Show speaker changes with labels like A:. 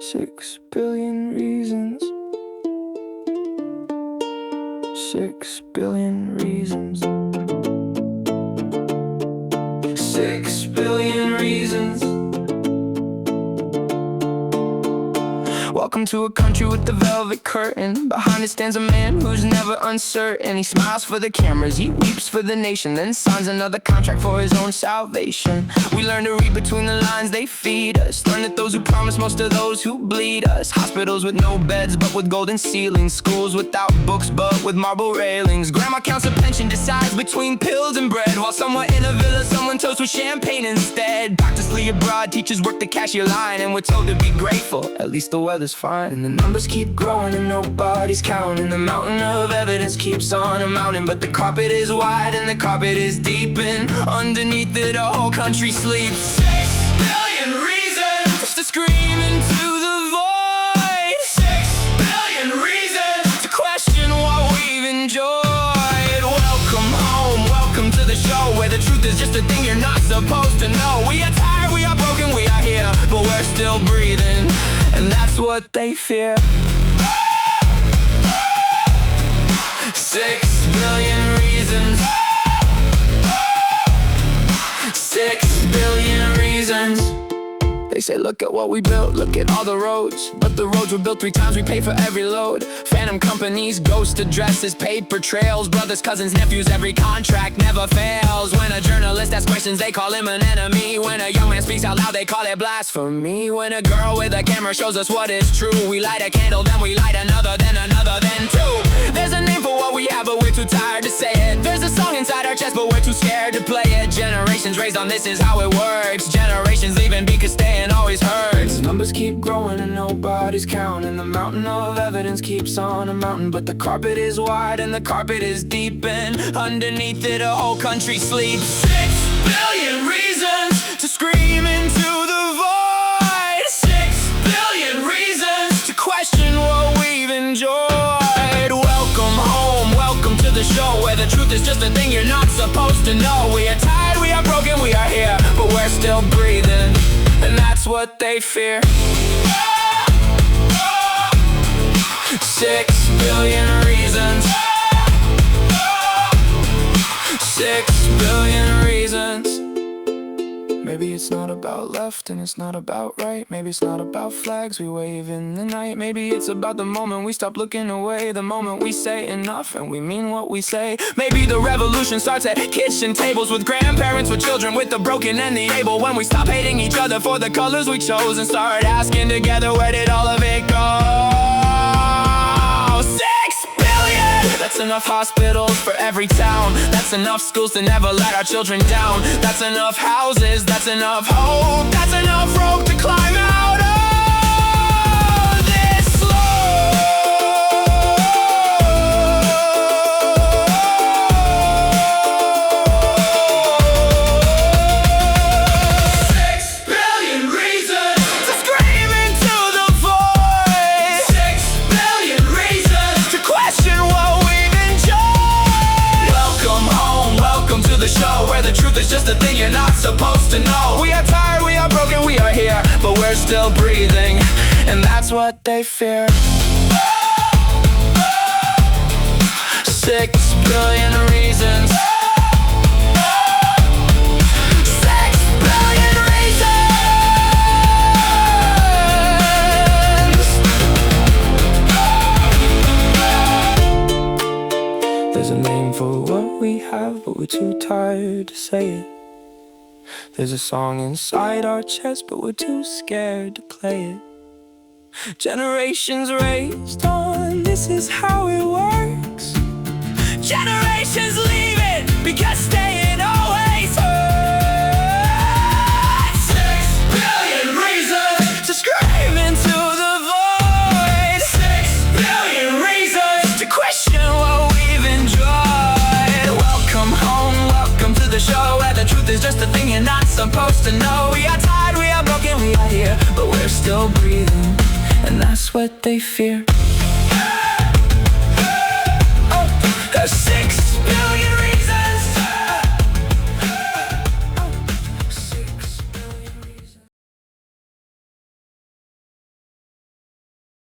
A: 6 billion reasons. 6 billion reasons. 6 billion reasons. Welcome to a country with the velvet curtain. Behind it stands a man who's never uncertain. He smiles for the cameras, he weeps for the nation, then signs another contract for his own salvation. We learn to read between the lines they feed us. Learn that those who promise most are those who bleed us. Hospitals with no beds but with golden ceilings. Schools without books but with marble railings. Grandma counts a pension, decides between pills and bread, while somewhere in a villa someone toasts with champagne instead. Doctors flee abroad, teachers work the cashier line, and we're told to be grateful, at least the weather's fine. And the numbers keep growing and nobody's counting. The mountain of evidence keeps on mounting, but the carpet is wide and the carpet is deep, and underneath it a whole country sleeps. 6 billion reasons to scream into the void. 6 billion reasons to question what we've enjoyed. Welcome home, welcome to the show, where the truth is just a thing you're not supposed to know. We are tired, we are broken, we are here, but we're still breathing, and that's what they fear. 6 billion reasons. 6 billion reasons. They say look at what we built, look at all the roads, but the roads were built 3 times, we pay for every load. Phantom companies, ghost addresses, paper trails, brothers, cousins, nephews, every contract never fails. When a journalist asks questions, they call him an enemy. When a young man speaks out loud, they call it blasphemy. When a girl with a camera shows us what is true, we light a candle, then we light another, then 2. There's a name for what we have, but we're too tired to say it. There's a song inside our chest, but we're too scared to play it. Generations raised on this is how it works. Generations leaving because staying always hurts. The numbers keep growing and nobody's counting. The mountain of evidence keeps on mounting, but the carpet is wide and the carpet is deep, and underneath it a whole country sleeps. 6 billion reasons to scream into the void. 6 billion reasons to question what we've enjoyed. Welcome home, welcome to the show, where the truth is just a thing you're not supposed to know. We are tired, we are broken, we are here, but we're still breathing, and that's what they fear. 6 billion reasons. 6 billion reasons. Maybe it's not about left and it's not about right. Maybe it's not about flags we wave in the night. Maybe it's about the moment we stop looking away, the moment we say enough and we mean what we say. Maybe the revolution starts at kitchen tables, with grandparents, with children, with the broken and the able. When we stop hating each other for the colors we chose and start asking together, where did all of it go? 6 billion! That's enough hospitals for every town. That's enough schools to never let our children down. That's enough houses, that's enough hope. That's enough rope to climb out of this slow. 6 billion reasons to scream into the void. 6 billion reasons to question what we've enjoyed. Welcome home, welcome to the show, where the truth is just a thing you're not supposed to know. We are tired, we are broken, we are here, but we're still breathing, and that's what they fear. 6 billion reasons. 6 billion reasons. There's a name for what we have, but we're too tired to say it. There's a song inside our chest, but we're too scared to play it. Generations raised on this is how it works. Generations leave it because staying always hurts. 6 billion reasons to scream into the void. 6 billion reasons to question what we've enjoyed. Welcome home, welcome to the show, where the truth is just a thing you're not supposed to know. We are tired, we are broken, we are here, but we're still breathing, and that's what they fear. 6 billion